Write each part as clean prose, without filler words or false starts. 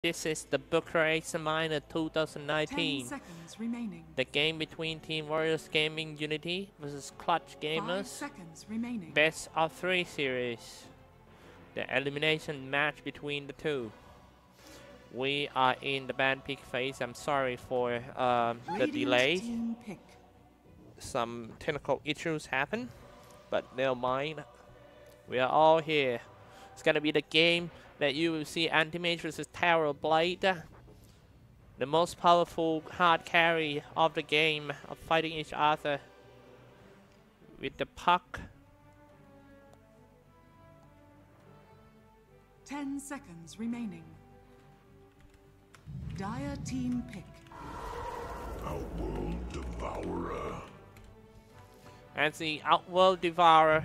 This is the Bucharest Minor 2019. 10 seconds remaining. The game between Team WarriorsGaming.Unity versus Clutch Gamers. 5 seconds remaining. Best of 3 series. The elimination match between the two. We are in the band pick phase. I'm sorry for the delay. Some technical issues happen, but never mind. We are all here. It's gonna be the game that you will see Anti-Mage versus Terror Blade. The most powerful hard carry of the game of fighting each other with the puck. 10 seconds remaining. Dire team pick. Outworld Devourer. And the Outworld Devourer.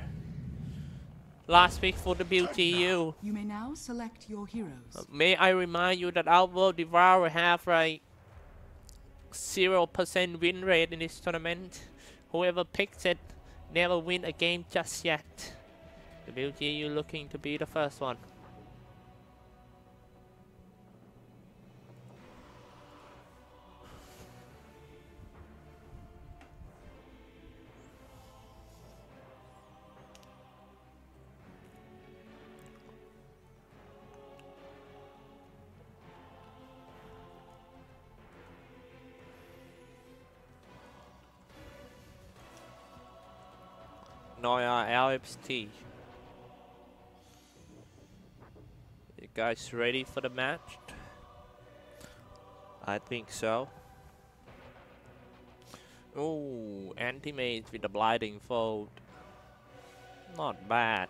Last pick for the WG.U. You may now select your heroes. May I remind you that Outworld Devourer have like 0% win rate in this tournament. Whoever picks it never win a game just yet. The WG.U looking to be the first one. Noya LFT. You guys ready for the match? I think so. Ooh, Anti-Mage with the blinding fold. Not bad.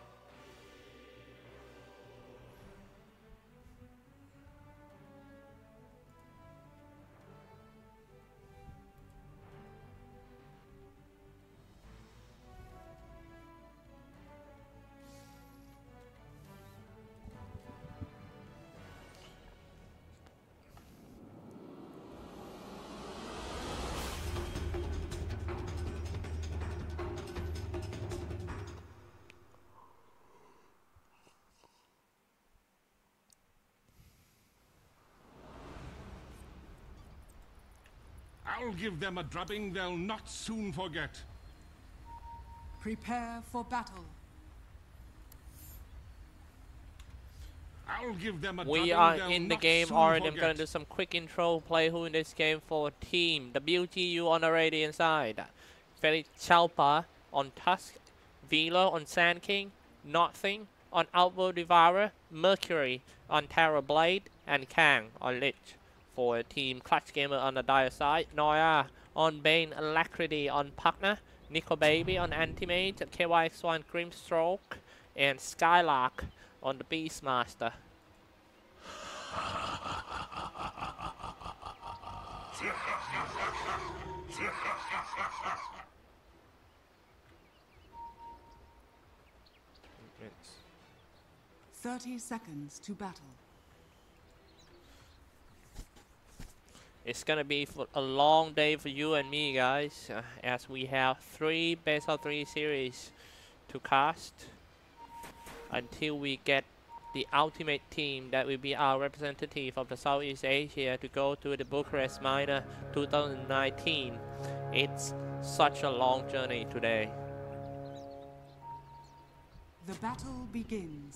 I'll give them a drubbing they'll not soon forget. Prepare for battle. I'll give them a We drubbing are they'll in the not game soon already. I'm forget. gonna do some quick intro. Play who in this game for team. The WG.U on the radiant side. Felix Chalpa on Tusk. Velo on Sand King. Nothing on Outworld Devourer. Mercury on Terror Blade. And Kang on Lich. For team Clutch Gamer on the dire side. Noya on Bane. Alacrity on Puckner. Nico Baby on Anti-Mage. KYX on Grimstroke. And Skylark on the Beastmaster. It's 30 seconds to battle. It's gonna be for a long day for you and me, guys, as we have 3 best of 3 series to cast until we get the ultimate team that will be our representative of the Southeast Asia to go to the Bucharest Minor 2019. It's such a long journey today. The battle begins.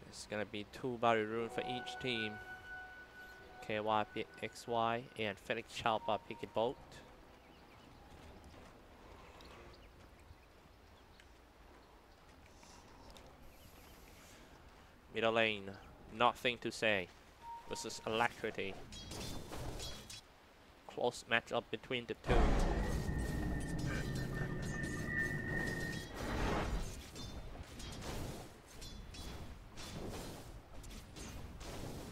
It's gonna be 2 battle runes for each team. KY pick XY and Felix Chalpa pick it both. Middle lane, nothing to say versus Alacrity. Close matchup between the two.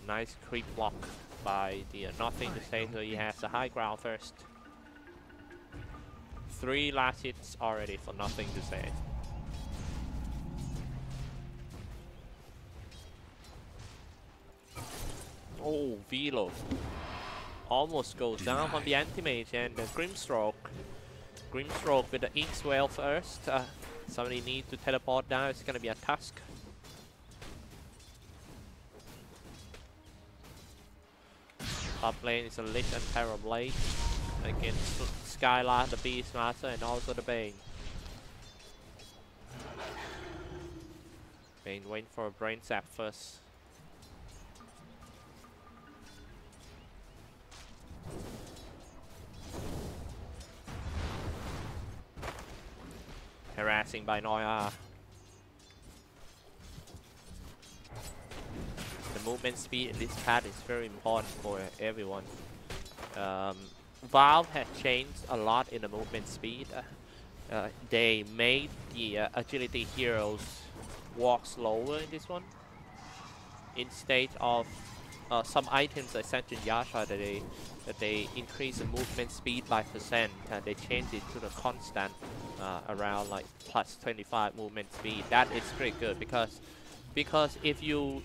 Nice creep block by the nothing to say, so he has the high ground first. 3 last hits already for nothing to say. Oh, Velo almost goes down from the Anti-Mage and the Grimstroke. Grimstroke with the Ink Swell first. Somebody needs to teleport down. It's gonna be a Tusk. Top lane is a Lich and Terrorblade against Skylar, the Beastmaster, and also the Bane. Bane waiting for a Brain Sap first. Harassing by Noia. The movement speed in this path is very important for everyone. Valve has changed a lot in the movement speed. They made the agility heroes walk slower in this one. Instead of some items like Ascension Yasha that they increase the movement speed by %, they changed it to the constant around like plus 25 movement speed. That is pretty good because if you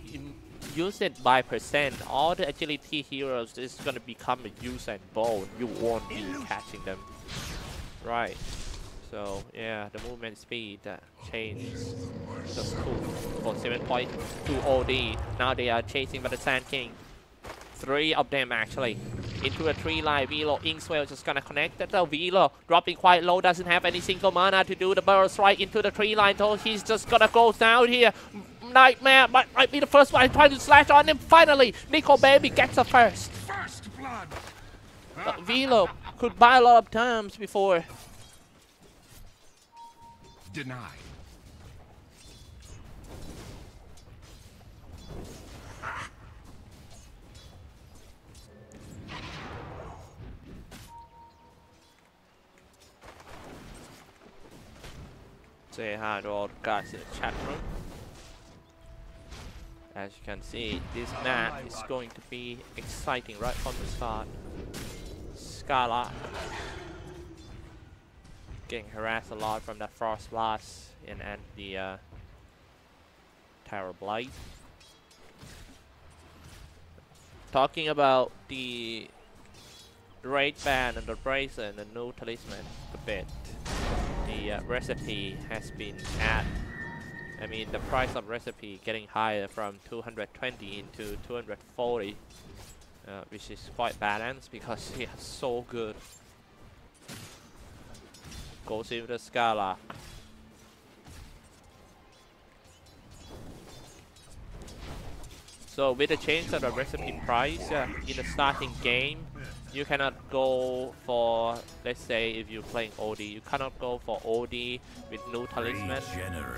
use it by %, all the agility heroes is gonna become a use and bone. You won't be catching them, right? So yeah, the movement speed changed. That's cool. For 7.2 OD, now they are chasing by the Sand King. 3 of them actually into a 3-line. Velo Inkswell just gonna connect that. Velo dropping quite low, doesn't have any single mana to do the burrow strike into the 3-line. So he's just gonna go down here. Nightmare might be the first one trying to slash on him. Finally, Nico Baby gets a first. First blood. Velo could buy a lot of times before. Denied. Say hi to all the guys in the chat room. As you can see, this map is going to be exciting right from the start. Skylark getting harassed a lot from that Frost Blast and the Terrorblade. Talking about the Raid Band and the Bracer and the new talisman a bit. The recipe has been added. I mean, the price of recipe getting higher from 220 into 240, which is quite balanced because it is so good. Goes into the Skylark. So with the change of the recipe price in the starting game, you cannot go for, let's say if you're playing OD, you cannot go for OD with new talisman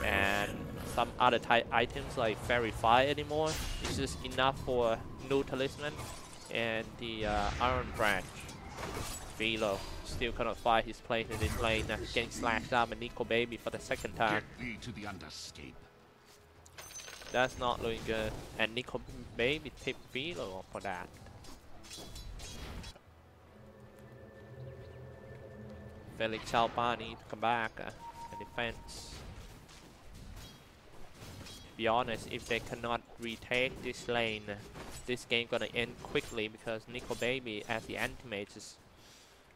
and some other type items like Fairy Fire anymore. It's just enough for new talisman and the Iron Branch. Velo still cannot find his place in this lane, getting slashed down by Nico Baby for the second time. Get thee to the underscape. That's not looking good, and Nico Baby tipped Velo for that. Felix Chalpa needs to come back and defense. To be honest, if they cannot retake this lane, this game gonna end quickly because Nico Baby, as the anti-mage, is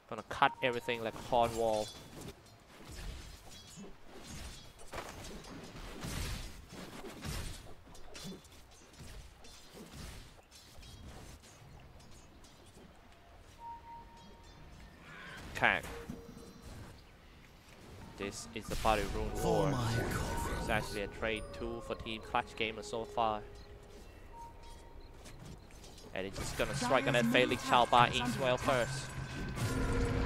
gonna cut everything like a hard wall. Okay. This is the Body Rune War. It's actually a trade tool for Team Clutch Gamer so far. And it's just gonna strike on that Felix Chalpa Inkswell first.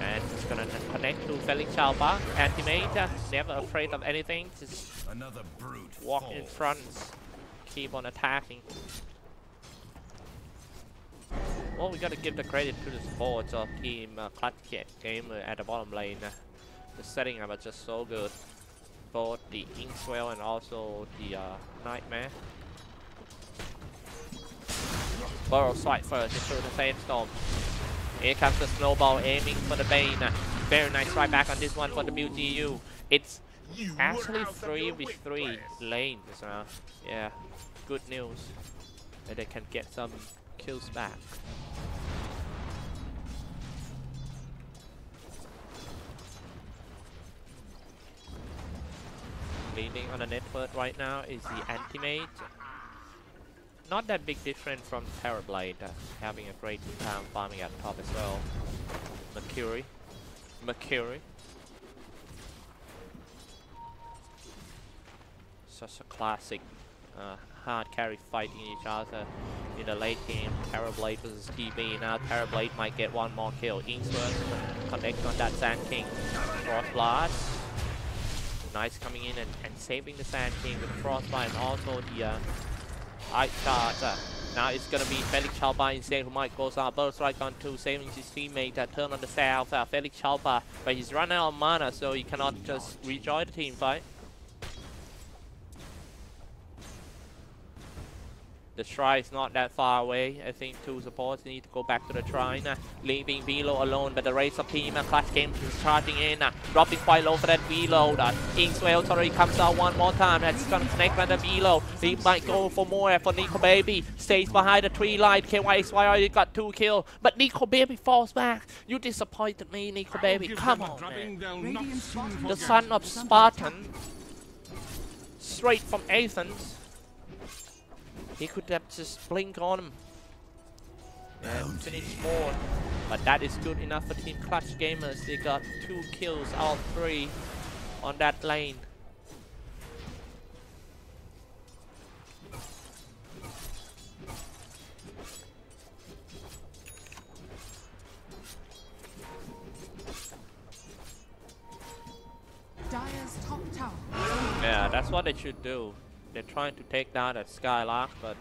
And it's gonna connect to Felix Chalpa. Anti-mage, never afraid of anything. Just walk in front, keep on attacking. Well, we gotta give the credit to the supports of Team Clutch Gamer at the bottom lane. The setting up is just so good. Both the Inkswell and also the Nightmare. Burrow strike first into the Sandstorm. Here comes the Snowball aiming for the Bane. Very nice strike back on this one for the WG.U. It's actually 3v3 lanes. Yeah, good news. And they can get some kills back. leading on the network right now is the Anti-Mage. Not that big different from Terrorblade, having a great time farming at top as well. Mercury. Such a classic hard carry fighting each other in the late game. Terrorblade versus TB. Now Terrorblade might get one more kill. Xyclopzz connect on that Sand King. Frost Blast. Nice coming in and saving the Sand King with the Frostbite and also the Ice Charge. Now it's gonna be Felix Chalpa instead who might go out. Burst strike on 2, saving his teammate turn on the south. Felix Chalpa, but he's run out of mana, so he cannot just rejoin the team fight. The shrine is not that far away. I think 2 supports need to go back to the shrine, leaving Velo alone. But the race of team, Clutch Games is charging in, dropping quite low for that Velo. Xyclopzz already comes out one more time. That's gonna connect on the Velo. He might go for more for Nico Baby. Stays behind the tree line. KYXY already got 2 kills, but Nico Baby falls back. You disappointed me, Nico Baby. Come on, man. The son of Spartan, straight from Athens. He could have just blink on him and finish more, but that is good enough for Team Clutch Gamers. They got 2 kills out of 3 on that lane. Dire's top tower. Yeah, that's what they should do. They're trying to take down a Skylark, but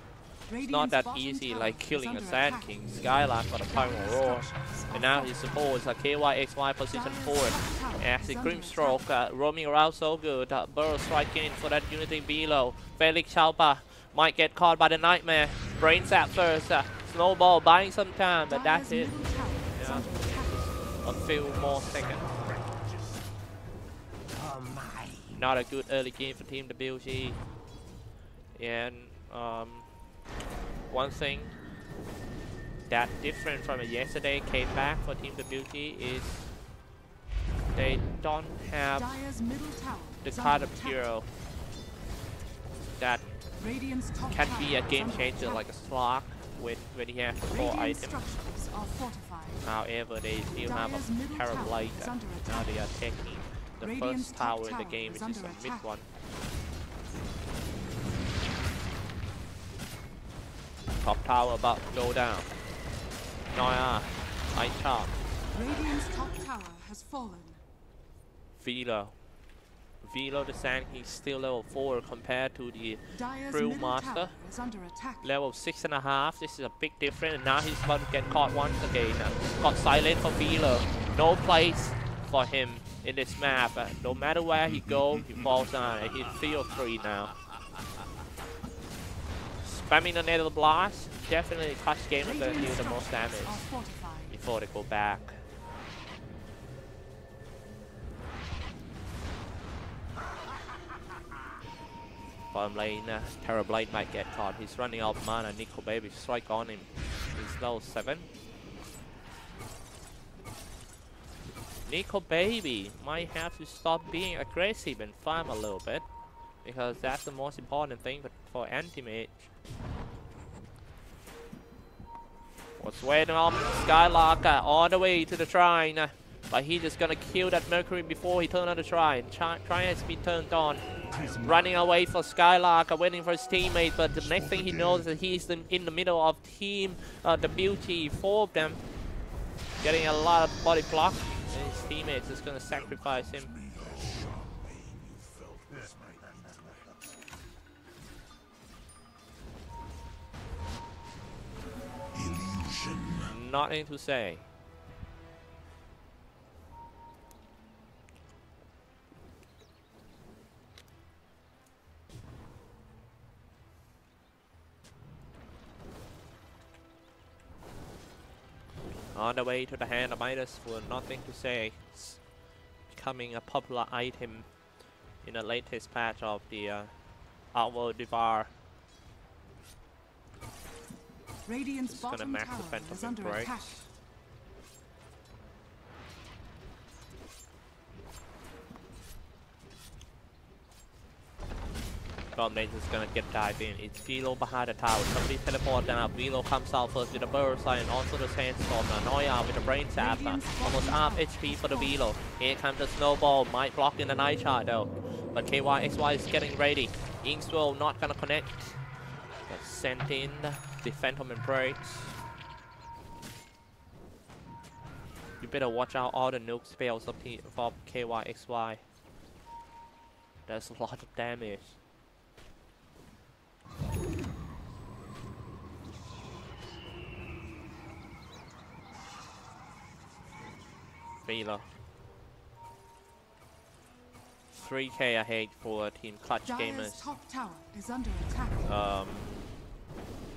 it's not that easy like killing a Sand King. Skylark got a Primal Roar, and now he supports a KYXY position forward. As the Grimstroke roaming around so good. Burrow striking in for that Unity below. Felix Chalpa might get caught by the Nightmare. Brain Sap first. Snowball buying some time, but that's it. Yeah. A few more seconds. Not a good early game for Team WG. And one thing that different from yesterday came back for Team WG is they don't have the card of hero that can be a game changer like a Slark when he has the 4 items. However, they still have a Terrorblade. Now they are taking the first tower in the game, which is a mid one. Top tower about to go down. Noya, Ice Charge. Radiant's top tower has fallen. Velo the Sand King is still level 4 compared to the Brewmaster. Level 6.5. This is a big difference. And now he's about to get caught once again. Got silent for Velo. No place for him in this map. No matter where he goes, he falls down. He's field 3 now. Spamming the Nether Blast, definitely Clutch Game is going to deal the most damage before they go back. Bottom lane, Terrorblade might get caught. He's running out of mana. Nico Baby strike on him. He's level 7. Nico Baby might have to stop being aggressive and farm a little bit, because that's the most important thing for Anti-Mage. Was waiting on Skylark all the way to the shrine, but he's just gonna kill that Mercury before he turns on the shrine. Shrine has been turned on. Running away for Skylark, waiting for his teammate, but the next thing he knows is that he's in the middle of Team WG, 4 of them, getting a lot of body block, and his teammate's just gonna sacrifice him. Nothing to say. On the way to the hand of Midas for nothing to say. It's becoming a popular item in the latest patch of the Outworld Devour. Radiant's Just gonna max the Phantom Embrace. From lane is gonna get dived in. It's Velo behind the tower. Somebody teleport down. Velo comes out first with a burst and also the sandstorm. Noya with a brain tap. Almost half HP for the Velo. Here comes the snowball. Might block in the night shot though. But KYXY is getting ready. Inkswell not gonna connect. But sent in the Phantom Embrace. You better watch out all the nuke spells of KYXY. There's a lot of damage. Velo. 3k ahead for Team Clutch Dire's Gamers. top tower is under attack.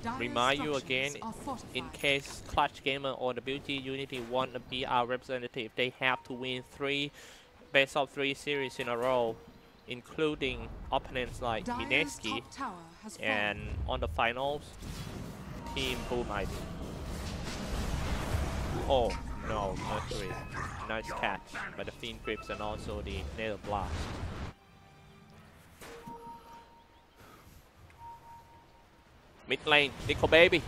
Dire's Remind you structures again, are fortified. in case Clutch Gamer or WG.Unity want to be our representative, they have to win 3 best of 3 series in a row, including opponents like Dire's Mineski, top tower has and on the finals, Team Boom ID. Oh no, Mercury. Nice catch by the Fiend Grips and also the Nether Blast. Mid lane, Nico Baby.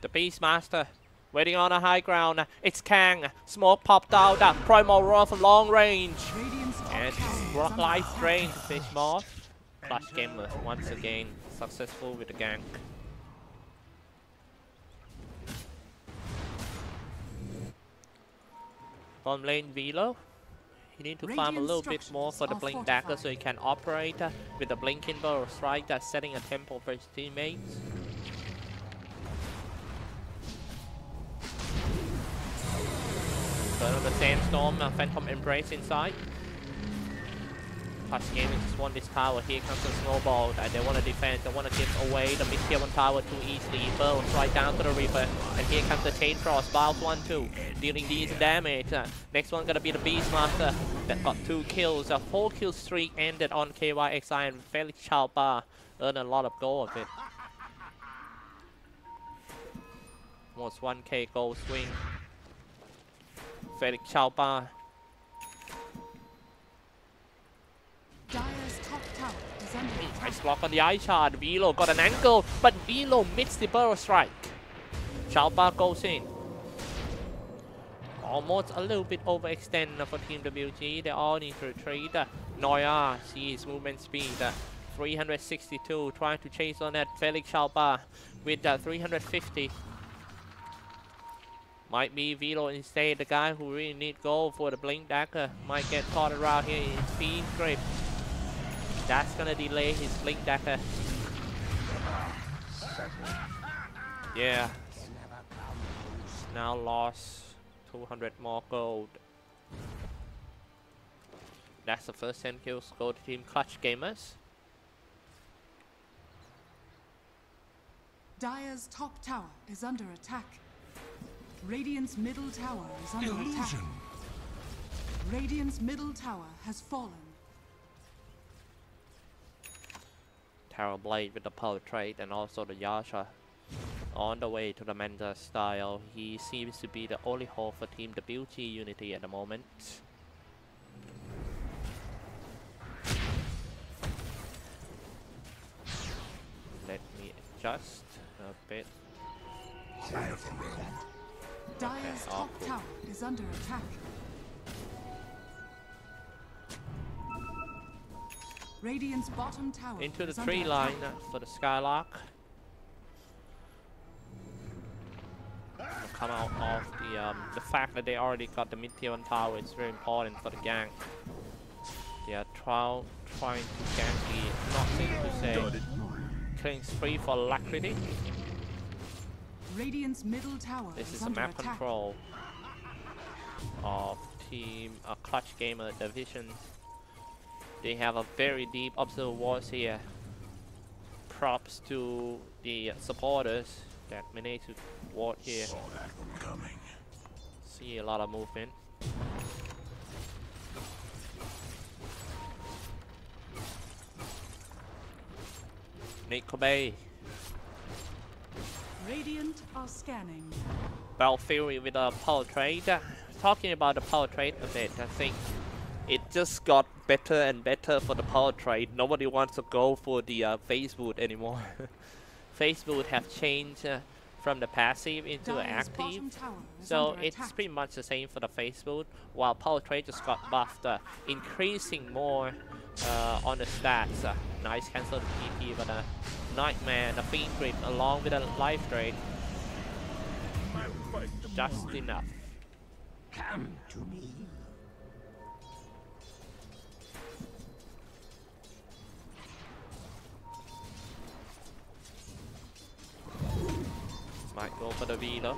The Beastmaster waiting on a high ground. It's Kang. Smoke popped out. Primal Roar from long range. Radiant's top And tower is Rock under Life attack. Drain to fish moth. Clutch Gamer once again successful with the gank. From lane Velo, you need to farm a little bit more for the Blink Dagger so you can operate with the Blinking Burst, right? That's setting a tempo for his teammates. Turn on the Sandstorm, Phantom Embrace inside. Clutch Gaming just won this tower. Here comes the Snowball. They want to defend. They want to give away the mid-tier 1 tower too easily. Burns right down to the Reaper. And here comes the Chain Frost. Bounce 1-2. Dealing these damage. Next one gonna be the Beastmaster. That got 2 kills. A 4-kill streak ended on KYXI and Felix Chalpa. Earned a lot of gold of it. Almost 1k gold swing. Felix Chalpa. Dire's top tower is under attack. Nice block on the eye shard. Velo got an angle, but Velo missed the burrow strike. Chalpa goes in. Almost a little bit overextend for Team WG. They all need to retreat. Noya sees movement speed. 362, trying to chase on that Felix Chalpa with 350. Might be Velo instead, the guy who really need gold for the Blink Dagger. Might get caught around here in Fiend Grip. That's gonna delay his Blink Dagger. Yeah. Now lost 200 more gold. That's the first 10 kills go to Team Clutch Gamers. Dire's top tower is under attack. Radiant's middle tower is under attack. Illusion. Radiant's middle tower has fallen. Terror Blade with the Power Trade and also the Yasha. On the way to the Manta style, he seems to be the only hope for Team WG.Unity at the moment. Let me adjust a bit. Dire's top tower is under attack. Radiant's bottom tower Into the is under tree attack. line for the Skylark. Come out of the fact that they already got the mid-tier 1 tower is very important for the gank. They are trying to gank the nothing to say. Killing spree for Alacrity. Radiant's middle tower This is is a under map attack. control of Team Clutch Gamer Division. They have a very deep observer walls here. Props to the supporters that managed to ward here. See a lot of movement. Nick Kobe. Radiant are scanning. Battlefield with a power trade. Talking about the power trade a bit, I think it just got better and better for the power trade. Nobody wants to go for the Facebook anymore. Facebook have changed from the passive into the active, so it's pretty much the same for the Facebook, while power trade just got buffed, increasing more on the stats. Nice cancel the TP, but a nightmare and a fiend grip along with a life drain. Just enough. Come to me. Might go for the V though.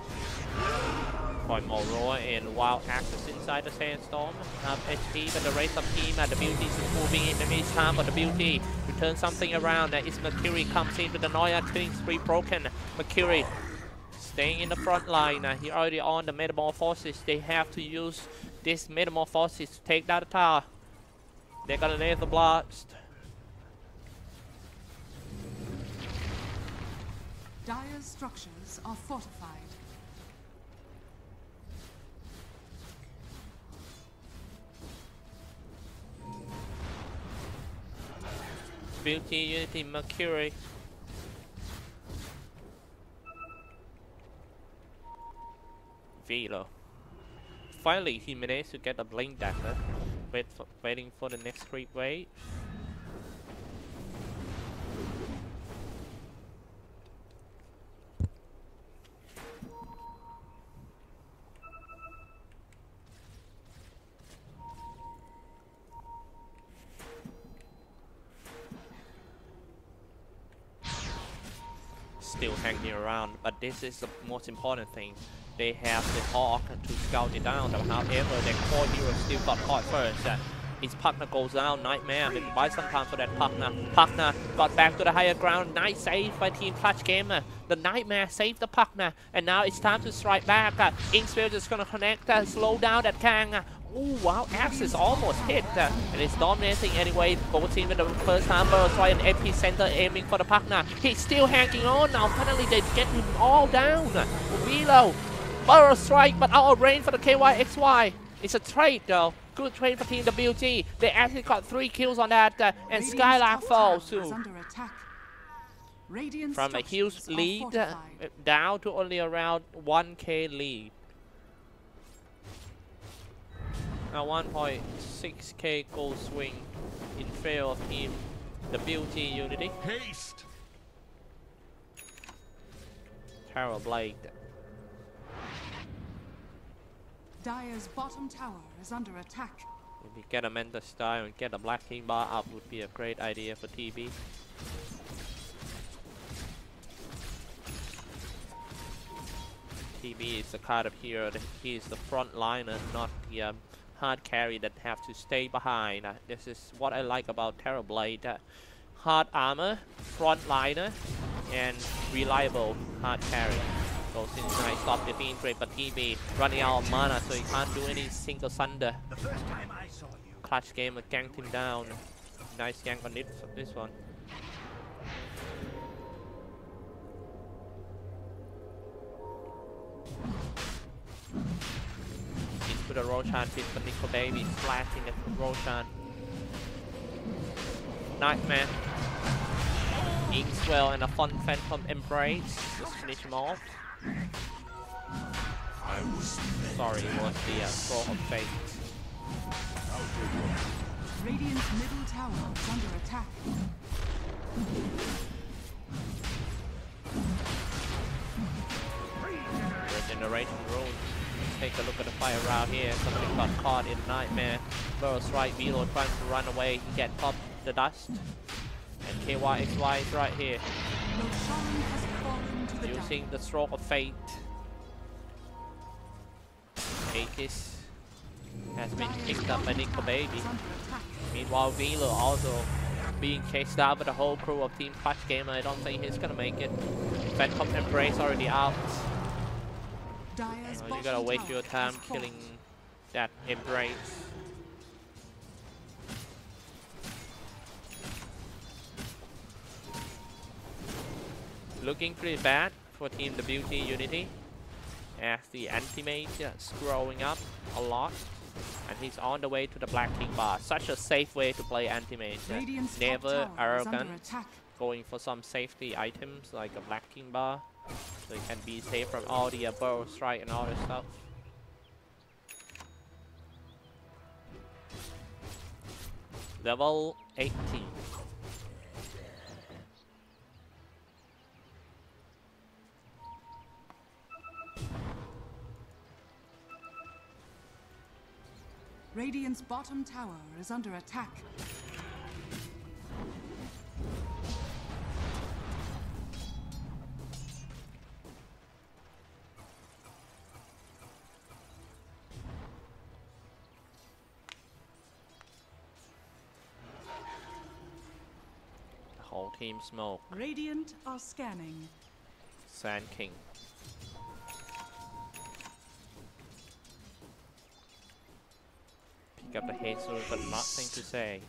Point more roar and wild access inside the sandstorm. HP, but the rest of team at the beauty is moving in the meantime for the beauty to turn something around. It's Mercury comes in with the Noya killing spree broken. Mercury staying in the front line. He already on the metamorphosis. They have to use this metamorphosis to take down the tower. They're gonna lay the blast. Dire's structures are fortified. WG.U Mercury. Velo. Finally, he managed to get a blink dagger. Waiting for the next creep wave. Still hanging around, but this is the most important thing. They have the Hawk to scout it down. However, their core hero still got caught first. His partner goes down. Nightmare. Maybe buy some time for that partner. Partner got back to the higher ground. Nice save by Team Clutch Gamer. The Nightmare saved the partner, and now it's time to strike back. Inkspell just gonna connect, slow down that Kang. Ooh, wow, Axis almost hit, and it's dominating anyway. Both teams in the first time, try an epicenter aiming for the partner. He's still hanging on now. Finally, they get him all down. Velo, Burrow strike, but out of range for the KYXY. It's a trade though. Good trade for Team WG. They actually got 3 kills on that, and Skylark falls too. From a huge lead down to only around 1k lead. Now 1.6k goal swing in favor of Team WG.Unity. Haste! Terror Blade. Dire's bottom tower is under attack. If we get a Mentor Style and get a Black King bar up would be a great idea for TB. TB is the kind of hero that he is the front liner, not the hard carry that have to stay behind. This is what I like about Terror Blade. Hard armor, front liner, and reliable hard carry. Goes inside, stop the fiend trade, but TB running out of mana, so he can't do any single thunder. The first time I saw you. Clutch Gamer ganked him down. Nice gank on this one. Into the Roshan pit for Nickel Baby, flashing at Roshan. Nightmare. Inkswell and a fun Phantom Embrace. Just finish him off. Sorry, it was the Stroke of Fate. Radiant's middle tower is under attack. Regeneration rune. Take a look at the fire around here. Somebody got caught in a Nightmare. Burrow strike, Velo trying to run away. He get popped the dust. And KYXY is right here. Using the Stroke of Fate. Aegis has been picked up by Nickel Baby. Meanwhile, Velo also being chased down by the whole crew of Team Clutch Gamer. I don't think he's gonna make it. Phantom Embrace already out. You gotta waste your time killing that Embrace. Looking pretty bad for Team WG.Unity, as the anti-mage is growing up a lot, and he's on the way to the Black King bar. Such a safe way to play anti-mage. Never arrogant, going for some safety items like a Black King bar, so you can be safe from all the burrow strike and all that stuff. Level 18. Radiant's bottom tower is under attack. The whole team smoke. Radiant are scanning. Sand King. Pick up the Hazel, but nothing to say.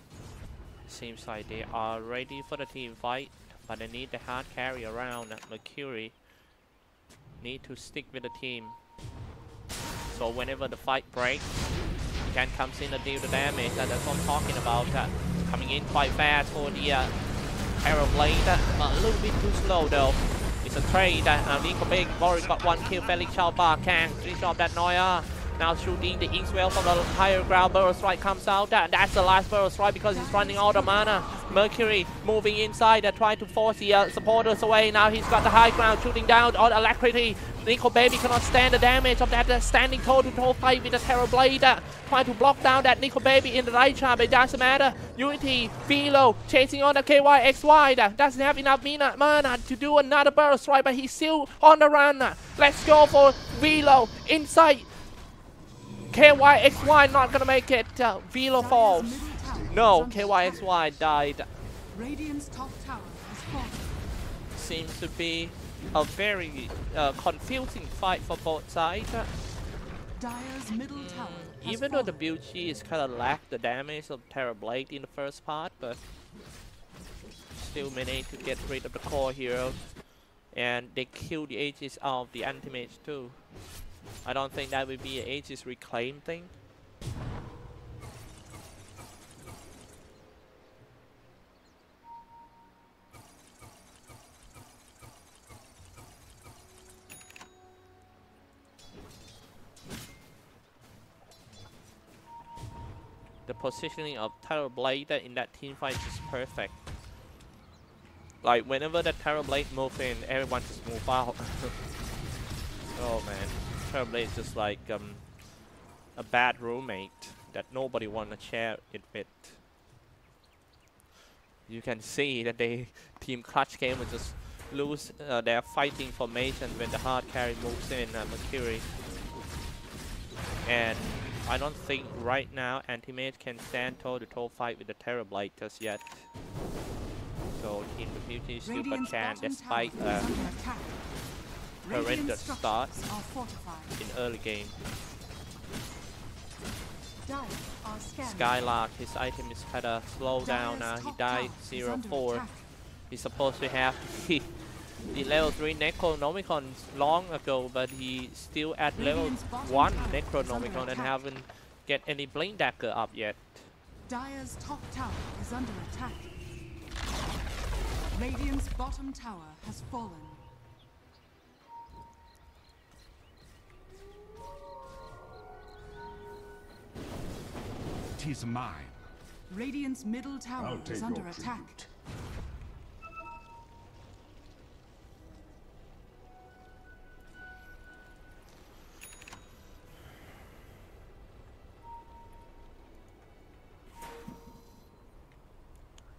Seems like they are ready for the team fight, but they need the hard carry around. Mercury need to stick with the team. So whenever the fight breaks, Can comes in and deal the damage, and that's what I'm talking about. Coming in quite fast for the Arrow Blade, a little bit too slow though. It's a trade. Nico Big already got one kill. Felix Chalpa can finish off that Noya. Now shooting the Inkswell from the higher ground. Burrow Strike comes out. That's the last Burrow Strike because he's running out of mana. Mercury moving inside, trying to force the supporters away. Now he's got the high ground, shooting down on Alacrity. Nico Baby cannot stand the damage of that standing toe-to-toe fight with the Terror Blade. Trying to block down that Nico Baby in the right charm, but it doesn't matter. Unity, Velo, chasing on the KYXY. Doesn't have enough mana to do another Burrow Strike, but he's still on the run. Let's go for Velo inside. KYXY not gonna make it. Velo falls. No, KYXY died. Radiant's top tower has fallen. Seems to be a very confusing fight for both sides. Dire's middle tower has Even though the fallen. WG is kind of lacked the damage of Terror Blade in the first part, but still managed to get rid of the core heroes, and they kill the Aegis of the anti-mage too. I don't think that would be an Aegis reclaim thing. The positioning of Terror Blade in that team fight is perfect. Like whenever the Terror Blade moves in, everyone just move out. Oh man, Terror Blade is just like a bad roommate that nobody wanna share it with. You can see that they team clutch game will just lose their fighting formation when the hard carry moves in Mercury. And I don't think right now Anti-Mage can stand toe-to-toe fight with the Terror Blade just yet. So Team Beauty still got a chance despite horrendous start in early game. Skylark, his item is kinda slow down now. He died 0-4. He's supposed to have the level 3 Necronomicon long ago, but he still at level 1 Necronomicon and haven't get any Blink Dagger up yet. Dire's top tower is under attack. Radiant's bottom tower has fallen. Tis mine. Radiant's middle tower is under attack.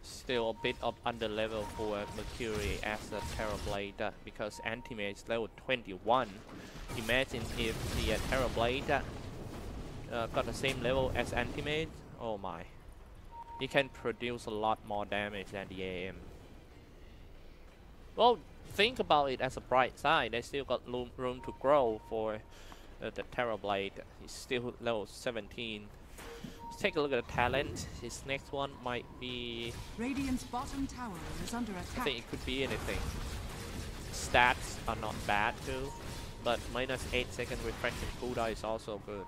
Still a bit of under level for Mercury as a Terror Blade because Anti-Mage is level 21. Imagine if the Terror Blade got the same level as Anti-Mage. Oh my. He can produce a lot more damage than the AM. Well, think about it as a bright side. They still got room to grow for the Terror Blade. He's still level 17. Let's take a look at the talent. His next one might be... Radiant's bottom tower is under attack. I think it could be anything. Stats, are not bad too, but minus 8-second reflection cooldown is also good.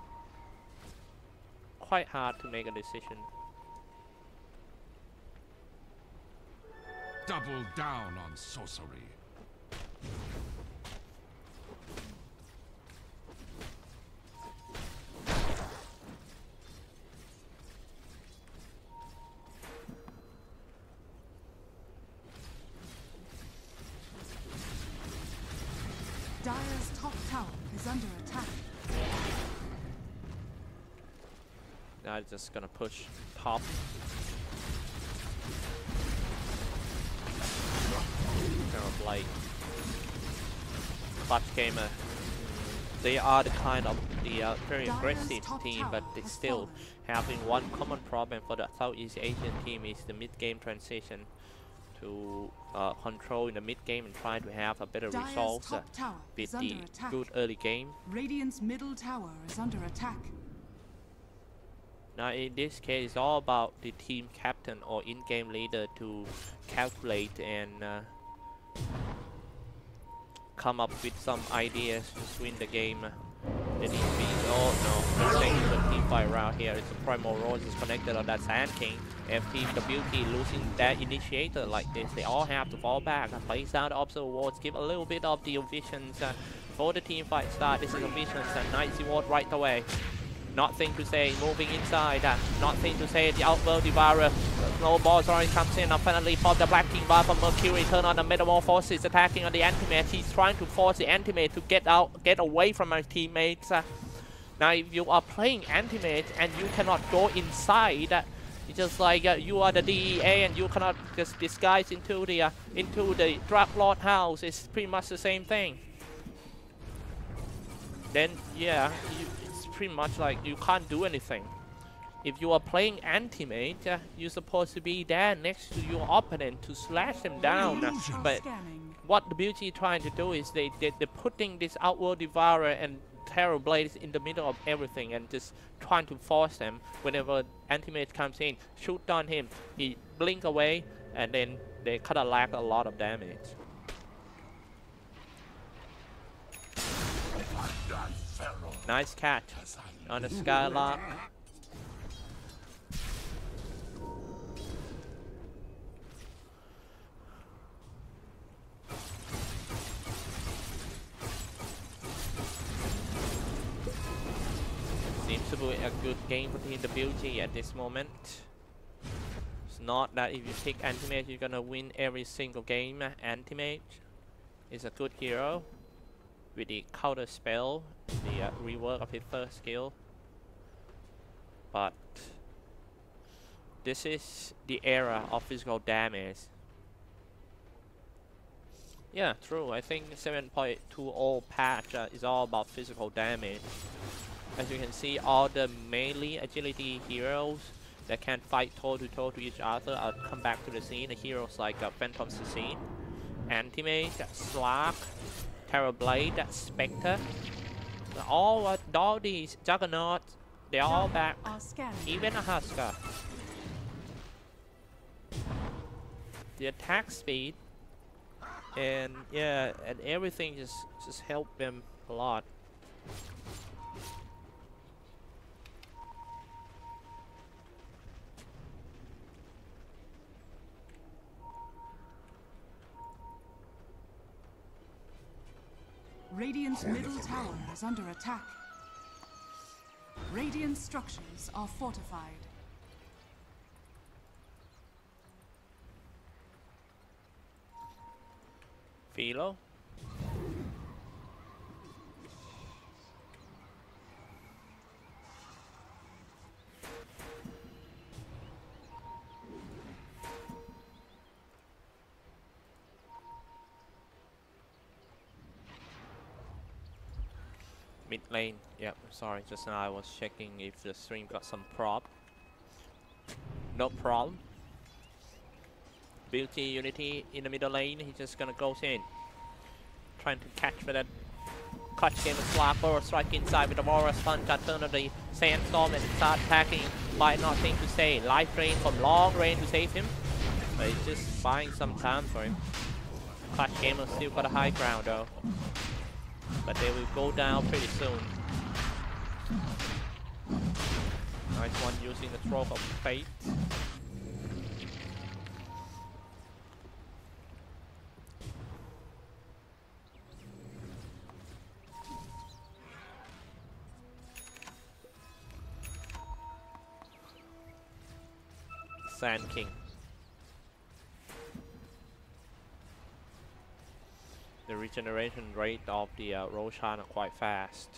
Quite hard to make a decision. Double down on sorcery. Dire's top tower is under attack. Now just gonna push top. Kind of like Clutch Gamer. They are the kind of very aggressive team, but they still having one common problem for the Southeast Asian team is the mid-game transition to control in the mid-game and try to have a better results with the good early game. Radiant's middle tower is under attack. Now in this case, it's all about the team captain or in-game leader to calculate and come up with some ideas to win the game. The defeat. Oh no, mistake in the team fight around here. It's a Primal Rose is connected on that Sand King. If Team WT losing their initiator like this, they all have to fall back and place down the observer wards, give a little bit of the visions before the team fight start. This is a visions and Knight's ward right away. Nothing to say, moving inside, nothing to say, the Outworld Devourer, Snowball's already comes in, finally pop the Black King bar from Mercury, turn on the Metamorphosis, attacking on the Antimate. He's trying to force the Antimate to get away from our teammates. Now if you are playing Antimate and you cannot go inside, it's just like you are the DEA and you cannot just disguise into the Drug Lord house. It's pretty much the same thing. Then yeah, pretty much like you can't do anything. If you are playing Antimate, you're supposed to be there next to your opponent to slash them down. But what the BG trying to do is they're putting this Outworld Devourer and Terror Blades in the middle of everything and just trying to force them. Whenever Antimate comes in, shoot on him, he blink away, and then they kind of lack a lot of damage. Nice catch on the Skylark. Seems to be a good game for Team WG at this moment. It's not that if you pick Antimate you're gonna win every single game. Antimate is a good hero with the counter spell, the rework of his first skill. But this is the era of physical damage. Yeah, true. I think 7.20 patch is all about physical damage. As you can see, all the melee agility heroes that can fight toe-to-toe to each other come back to the scene. The heroes like Phantom Assassin, Antimate, Slark, Terrorblade, Spectre, all these Juggernauts, they're all back. Even a Husker. The attack speed and yeah, and everything just helped them a lot. Radiant's middle tower is under attack. Radiant structures are fortified. Philo. Mid lane, yep, sorry, just now I was checking if the stream got some prop. No problem. WG.Unity in the middle lane, he's just gonna go in. Trying to catch for that Clutch Gamer Slap or strike inside with the Warriors Punch, turn of the Sandstorm and start attacking by nothing to say. Life drain from long range to save him. But it's just buying some time for him. Clutch Gamers still got a high ground though. But they will go down pretty soon. Nice one using the Stroke of Fate. Sand King. The regeneration rate of the Roshan are quite fast.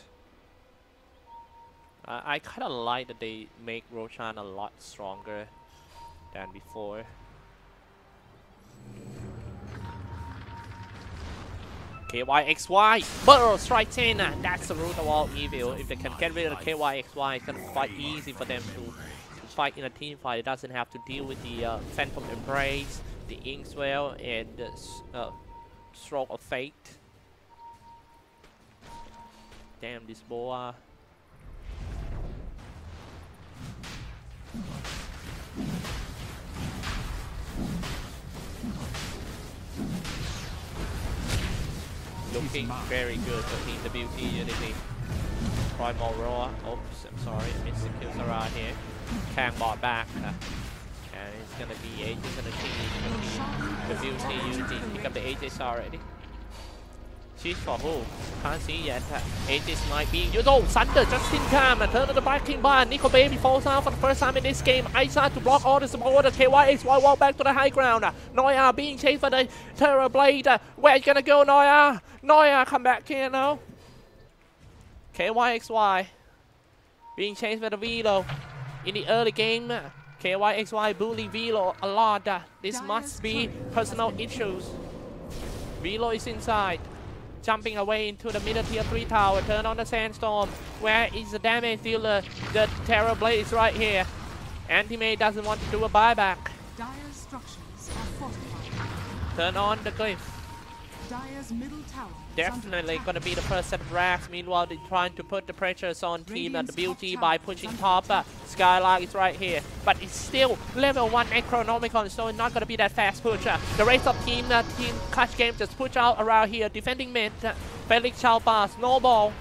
I kind of like that they make Roshan a lot stronger than before. KYXY! Burrow strikes in! That's the root of all evil. If they can get rid of the KYXY, it's gonna be quite easy for them to fight in a team fight. It doesn't have to deal with the Phantom Embrace, the Inkswell, and the Stroke of Fate. Damn, this boa. Looking very good for Team WG.Unity. Primal Roar. Oops, I'm sorry, I missed the kills around here. Kang bought back. And it's gonna be Aegis and the team WG.Unity. Pick up the Aegis already. She's for who? Can't see yet. Aegis might be used. Oh, Thunder just in time. Turn to the backing bar. Nico Baby falls out for the first time in this game. Isa to block all the support. KYXY walk back to the high ground. Noya being chased for the Terror Blade. Where you gonna go, Noya? Noya, come back here now. KYXY being chased by the Velo. In the early game, KYXY bully Velo a lot. This must be personal issues. Velo is inside. Jumping away into the middle tier 3 tower. Turn on the Sandstorm. Where is the damage dealer? The Terror Blade is right here. Anti-Mage doesn't want to do a buyback. Dire's structures are fortified. Turn on the Glyph. Dire's middle tower. Definitely gonna be the first set of racks. Meanwhile, they're trying to put the pressures on team at the WG by pushing top. Skylark is right here, but it's still level 1 Necronomicon, so it's not gonna be that fast push. The rest of team Clutch Game just push out around here, defending mid. Felix Chalpa, Snowball.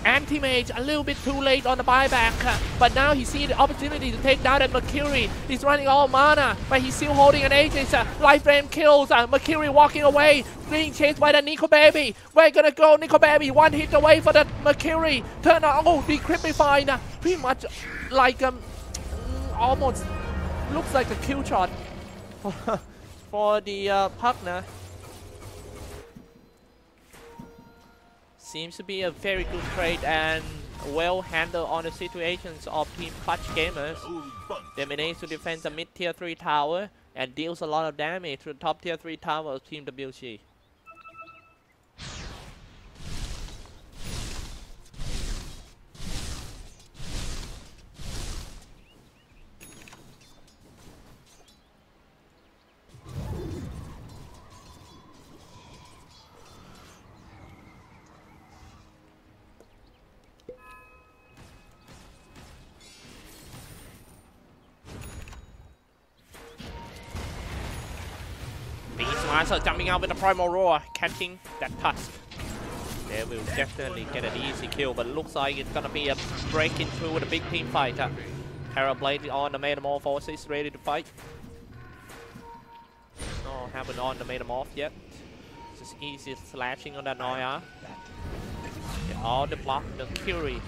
Anti-Mage a little bit too late on the buyback, but now he sees the opportunity to take down that Mercury. He's running all mana, but he's still holding an Aegis. Life Flame kills, Mercury walking away, being chased by the Nico Baby. Where you gonna go, Nico Baby? One hit away for the Mercury. Turn on, oh, decrypified. Pretty much like, almost looks like a kill shot for the partner. Seems to be a very good trade and well handled on the situations of Team Clutch Gamers. They managed to defend the mid tier 3 tower and deals a lot of damage to the top tier 3 tower of Team WG. Beastmaster jumping out with the Primal Roar, catching that Tusk. They will definitely get an easy kill, but it looks like it's gonna be a break into with a big team fight. Terror Blade on the Metamorphosis, ready to fight. No, haven't on the Metamorph yet. Just easy slashing on that Noya. Get all the block, the Curie.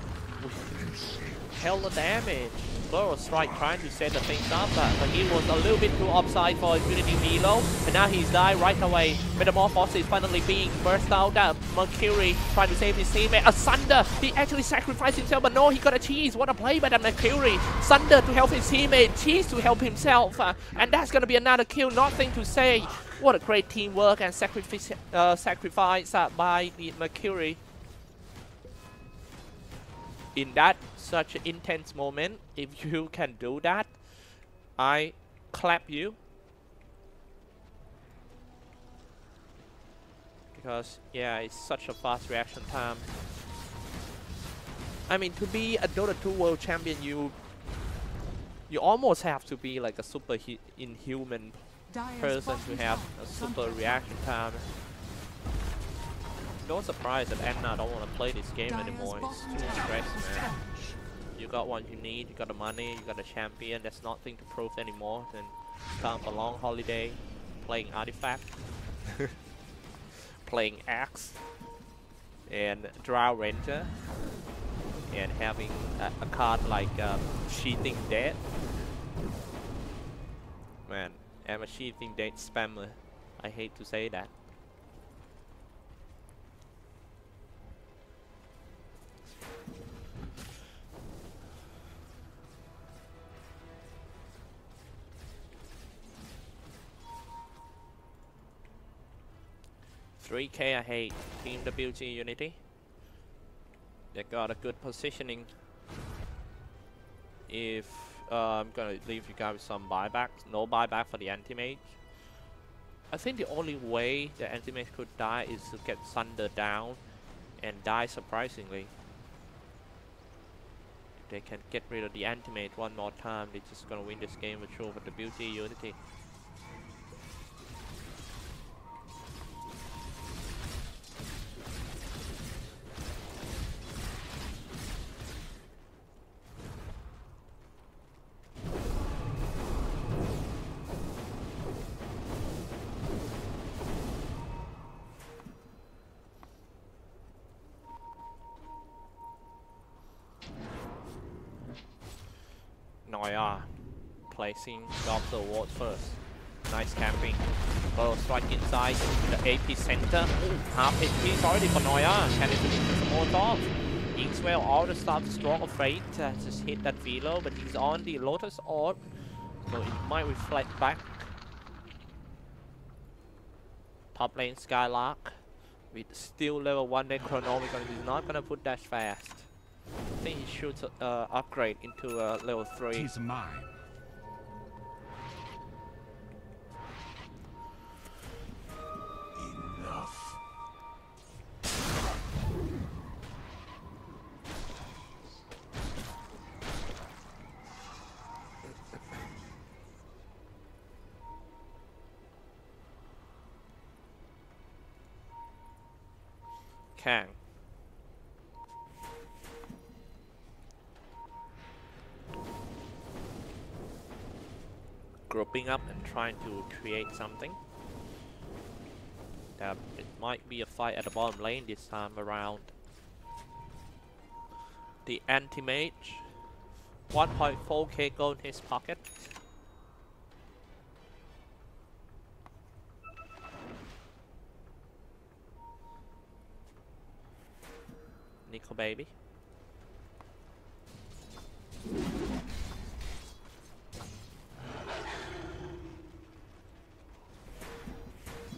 Hell of damage. Burrow Strike trying to set the things up, but he was a little bit too offside for Unity Velo, and now he's died right away. Metamorphosis finally being burst out. Mercury trying to save his teammate. Sunder, he actually sacrificed himself, but no, he got a cheese. What a play by the Mercury. Sunder to help his teammate, cheese to help himself, and that's gonna be another kill. Nothing to say. What a great teamwork and sacrifice by the Mercury. In that such an intense moment, if you can do that, I clap you. Because yeah, it's such a fast reaction time. I mean, to be a Dota 2 world champion, you almost have to be like a super inhuman Dire's person bottom to have tower a is super under reaction time. No surprise that Anna don't want to play this game Dire's anymore. It's bottom too tower stressed, is man. You got what you need, you got the money, you got the champion, there's nothing to prove anymore. Then come a long holiday, playing Artifact, playing Axe, and Drow Ranger, and having a card like Cheating Dead. Man, I'm a Cheating Dead spammer. I hate to say that. $3K ahead, Team WG.Unity. They got a good positioning. If I'm gonna leave you guys with some buybacks, no buyback for the anti-mage. I think the only way the anti-mage could die is to get Sunder down and die surprisingly. If they can get rid of the anti-mage one more time, they're just gonna win this game for sure for WG.Unity. Noia placing Doctor Ward first. Nice camping. Little strike inside the AP center. Ooh, half HP is already for Noia. Can it finish the small off? Inkswell all the stuff strong of fate. Just hit that Velo, but he's on the Lotus Orb, so it might reflect back. Top lane Skylark with still level 1 Necronomicon. He's not gonna put dash fast. I think he should upgrade into level 3. Tis mine. Enough. Kang. Grouping up and trying to create something. It might be a fight at the bottom lane this time around. The anti-mage, 1.4k gold in his pocket. Nickel baby.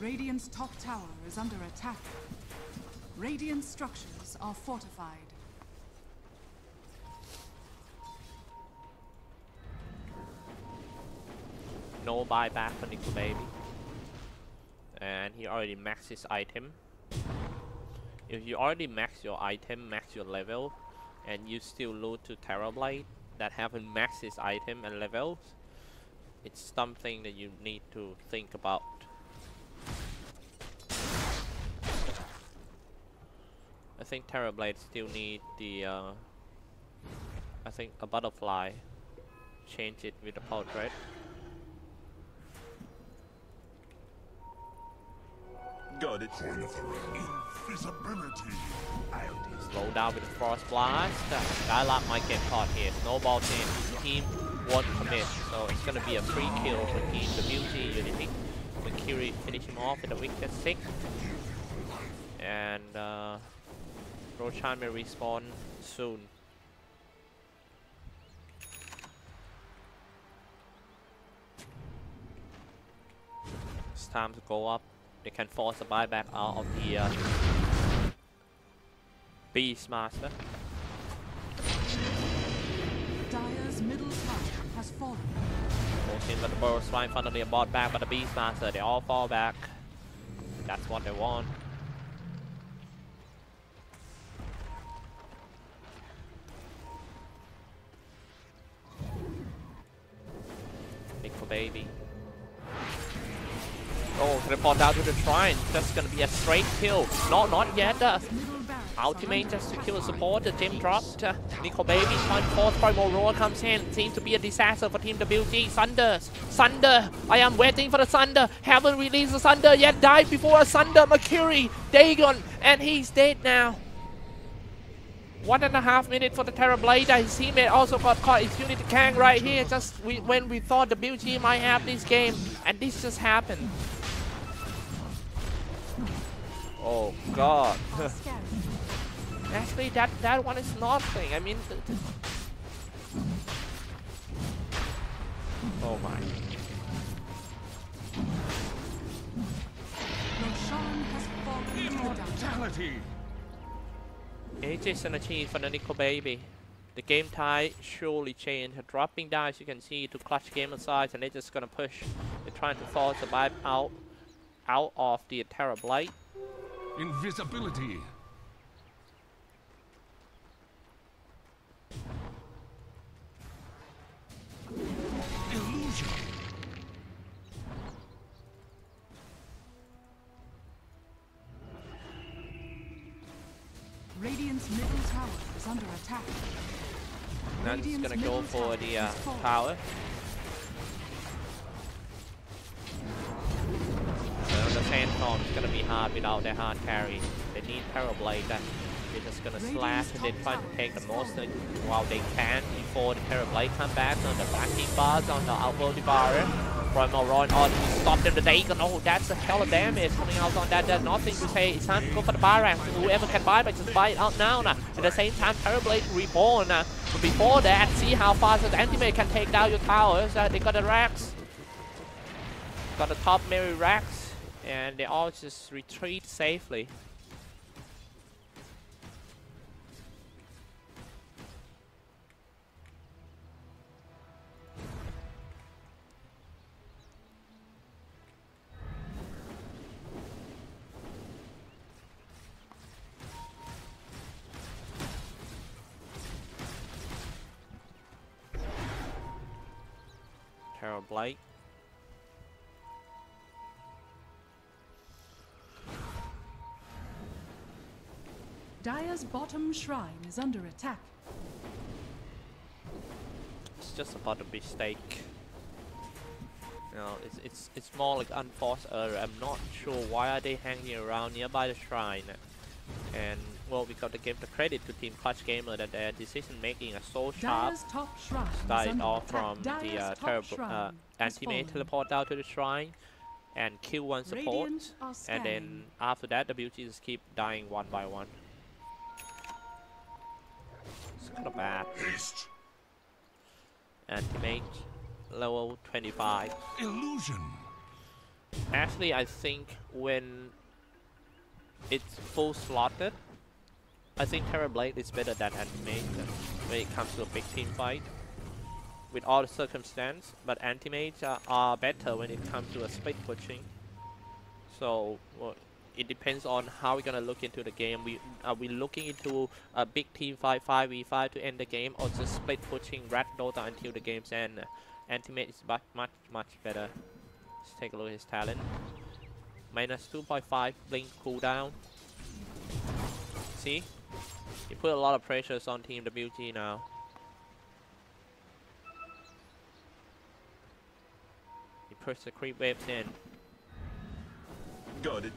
Radiant's top tower is under attack. Radiant structures are fortified. No buyback for Nickel baby. And he already maxed his item. If you already max your item, max your level, and you still lose to Terrorblade that haven't maxed his item and levels, it's something that you need to think about. I think Terrorblade still need the I think a butterfly. Change it with a portrait. Got it. Invisibility. Slow down with the Frost Blast. Skylark might get caught here. Snowball team. Team won't commit. So it's gonna be a free kill for Team WG.Unity. Mercury finish him off with a Wicked 6. And Roshan may respawn soon. It's time to go up. They can force a buyback out of the Beastmaster. Dire's middle tower has fallen. Forcing the Burrows right in front of the bot back by the Beastmaster. They all fall back. That's what they want. Nickel baby. Oh, teleport down to the shrine. That's gonna be a straight kill. Not yet. Ultimate just to kill the support. The gem dropped. Nickel Baby trying to force Primal Roar comes in. Seems to be a disaster for Team WG. Thunder. I am waiting for the Thunder. Haven't released the Thunder yet. Died before a Thunder. Mercury. Dagon. And he's dead now. 1.5 minutes for the Terrorblade. His teammate also got caught. It's Unity Kang right here. Just when we thought the WG might have this game. And this just happened. Oh god. Actually, that one is nothing. I mean, oh my. Immortality. Aegis and achieve for the Nickel Baby. The game tide surely changed. Dropping down, as you can see, to clutch gamer size, and they're just gonna push. They're trying to force the vibe out of the Terrorblade. Invisibility. Illusion. Radiant's middle tower is under attack. Now it's gonna go for the tower. So the Sandstorm is gonna be hard without their hard carry. They need Terrorblade. They're just gonna slash and they try to take the most while they can before the Terrorblade come back on the backing bars on the outworld barrier. Primal Roar on to stop them. The Dagon. Oh, that's a hell of damage coming out on that. There's nothing to say. It's time to go for the Barrack. Whoever can buy, but just buy it out now. At the same time, Terrorblade reborn. But before that, see how fast the Anti-Mage can take down your towers. They got the racks. Got the top Mary racks. And they all just retreat safely. Terrorblade. Dire's bottom shrine is under attack. It's just about a mistake. You know, it's more like unforced error. I'm not sure why are they hanging around nearby the shrine. And well, we got to give the credit to Team Clutch Gamer that their decision making is so sharp. Started off from the terrible Anti-Mage teleport down to the shrine and kill one support, and then after that the WG just keep dying one by one. It's kind of bad. Anti-Mage level 25. Illusion. Actually, I think when it's full slotted, I think Terrorblade is better than Anti-Mage when it comes to a big team fight. With all the circumstance, but Anti-Mage are better when it comes to a split pushing. So well, it depends on how we're gonna look into the game. Are we looking into a big team fight 5v5 to end the game, or just split pushing Rat Dota until the game's end? Anti-Mage is much better. Let's take a look at his talent. Minus 2.5 blink cooldown. See? He put a lot of pressures on Team WG now. He pushed the creep waves in. Got it.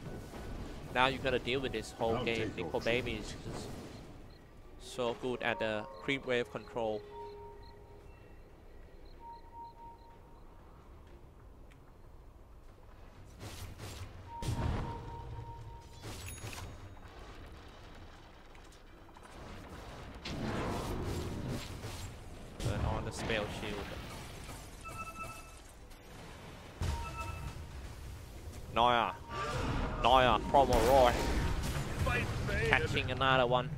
Now you gotta deal with this whole game. Nickel Baby is just so good at the creep wave control. Turn on the spell shield. Noya, Primal Roar. Catching another one.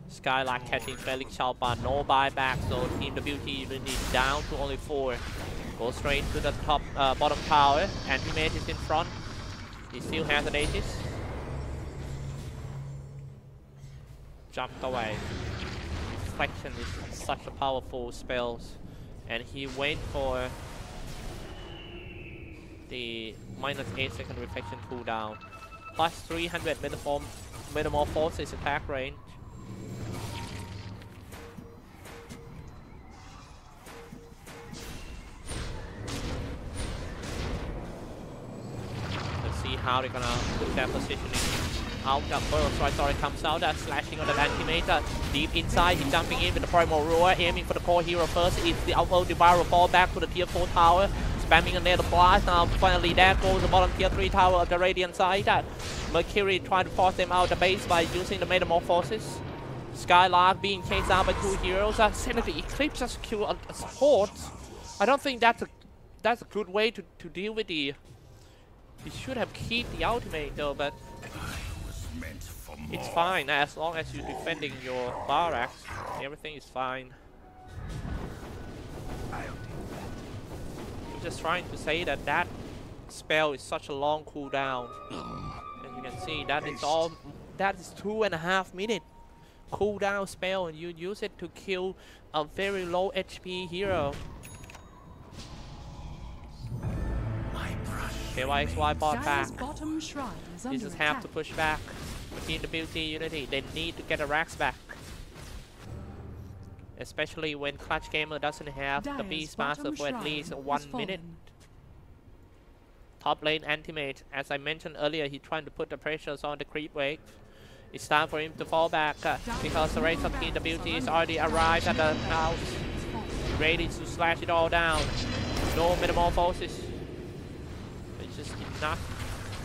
Skylark catching Felix Chalpa. No buyback, so Team WG Unity down to only 4. Go straight to the top, bottom tower. Anti-Mage is in front. He still has an Aegis. Jumped away. Reflection is such a powerful spell. And he wait for the minus 8-second reflection cooldown, plus 300 metamorphosis attack range. Let's see how they're gonna put their positioning. Out the burst, right, sorry, comes out, slashing on the antimator. Deep inside, he's jumping in with the primal roar, aiming for the core hero first. It's the outworld devourer, fall back to the tier 4 tower, spamming a nail blast. Now finally there goes the bottom tier 3 tower of the radiant side. Mercury trying to force them out of the base by using the metamorphosis. Skylark being chased out by 2 heroes. Sending the Eclipse as a support. I don't think that's a good way to deal with the. He should have keep the ultimate though, but it's fine as long as you're defending your barracks. Everything is fine. I'm just trying to say that that spell is such a long cooldown. As you can see, that is 2.5 minute cooldown spell, and you use it to kill a very low HP hero. KYXY bot back. They just have to push back. Team WG.Unity, they need to get a Rax back. Especially when Clutch Gamer doesn't have the Beast Master for at least 1 minute. Top lane Antimate, as I mentioned earlier, he's trying to put the pressures on the creep wave. It's time for him to fall back because the rest of Team WG is already arrived at the house. Ready to slash it all down. No metamorphosis. It's just enough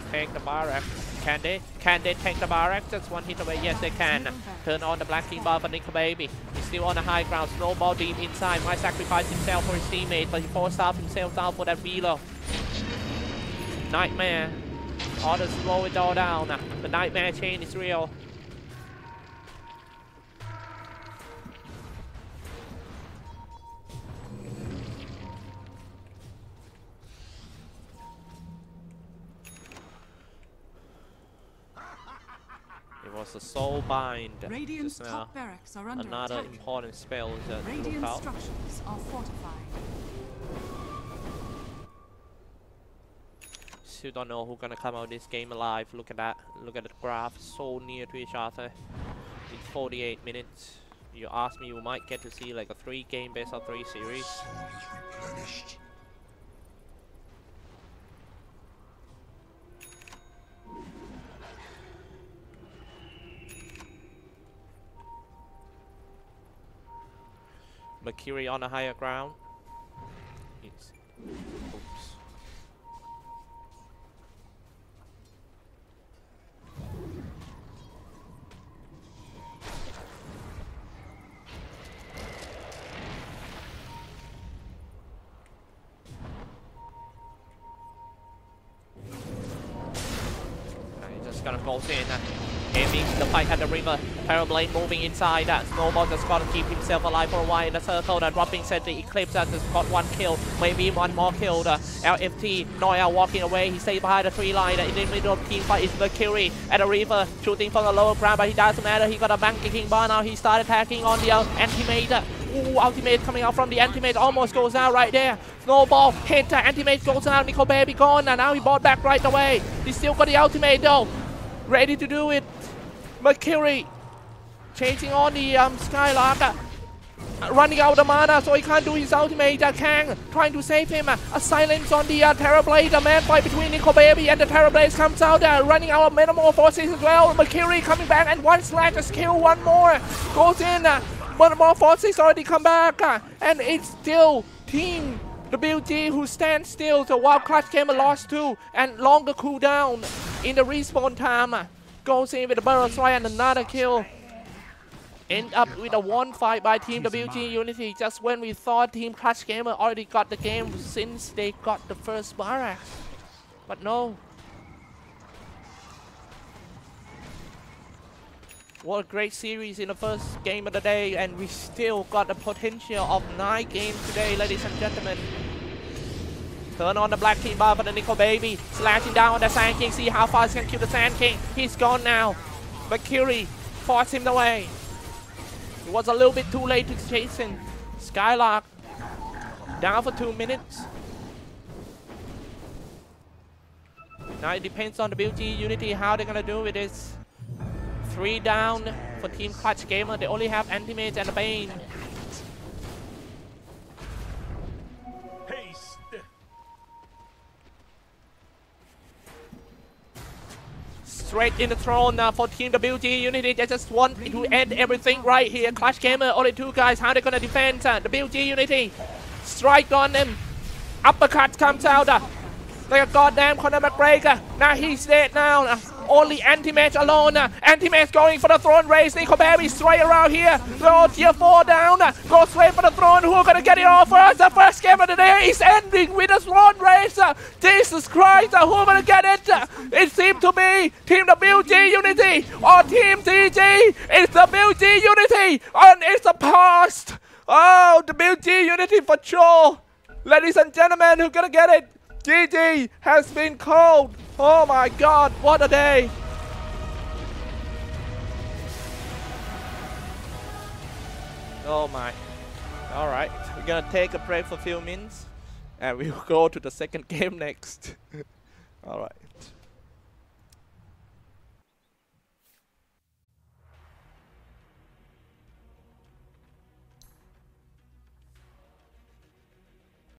to take the barrack. Can they take the barrack? Just one hit away. Yes, they can. Turn on the Black King bar for Nickel Baby. He's still on the high ground. Snowball deep inside. Might sacrifice himself for his teammate, but he forced out himself out for that reload. Nightmare. Ought to slow it all down. The nightmare chain is real. It was a soul bind. Radiant's top barracks are under Another attack. important spell is that Radiant look out. structures are fortified. Still don't know who's gonna come out of this game alive. Look at that. Look at the graph. So near to each other. In 48 minutes. You ask me, you might get to see like a 3-game best of 3 series. Mercury on the higher ground. Oops. Just gonna go in. Aiming the fight at the river. Parablade moving inside. Snowball just gotta keep himself alive for a while in the circle. Dropping set the Eclipse has just got 1 kill. Maybe 1 more kill. LFT, Noya walking away. He stays behind the 3 line. In the middle of team fight is Mercury at the river. Shooting from the lower ground, but he doesn't matter. He got a Bank King bar now. He started attacking on the Antimate. Ooh, ultimate coming out from the Antimate. Almost goes out right there. Snowball hit. Antimate goes out. Nickel Baby gone. And now he bought back right away. He still got the ultimate though. Ready to do it. Mercury chasing on the Skylark, running out of mana, so he can't do his ultimate. Kang trying to save him. A silence on the Terrorblade. A man fight between Nickel Baby and the Terrorblade comes out, running out of metamorphosis as well. Mercury coming back and 1 slash, just kill 1 more. Goes in. Metamorphosis already come back, and it's still Team WG who stands still. So while Clutch Gamer lost 2 and longer cooldown in the respawn time. Goes in with a barrel strike and another kill. End up with a 1 fight by Team WG.Unity just when we thought Team Clutch Gamer already got the game since they got the first barrack. But no. What a great series in the first game of the day, and we still got the potential of 9 games today, ladies and gentlemen. Turn on the Black King bar for the Nickel Baby. Slashing down on the Sand King. See how far he can kill the Sand King. He's gone now. Mercury forced him away. It was a little bit too late to chase him. Skylark down for 2 minutes. Now it depends on WG.Unity how they're gonna do with this. 3 down for Team Clutch Gamer. They only have Anti-Mage and a Bane. Haste. Straight in the throne for Team WG.Unity. They just want to end everything right here. Clutch Gamer, only 2 guys. How they gonna defend WG.Unity? Strike on them. Uppercut comes out. Like a goddamn Conor McGregor. Now he's dead now. Only Anti-Mage alone. Anti-Mage going for the throne race. Nico Berry straight around here. Go tier 4 down. Go straight for the throne. Who are gonna get it all first? The first game of the day is ending with a throne race. Jesus Christ. Who are gonna get it? It seemed to be Team WG.Unity or Team TG. It's WG.Unity and it's the past. Oh, WG.Unity for sure. Ladies and gentlemen, who's gonna get it? GG has been called. Oh my god, what a day. Oh my. Alright, we're gonna take a break for a few minutes and we'll go to the second game next. Alright.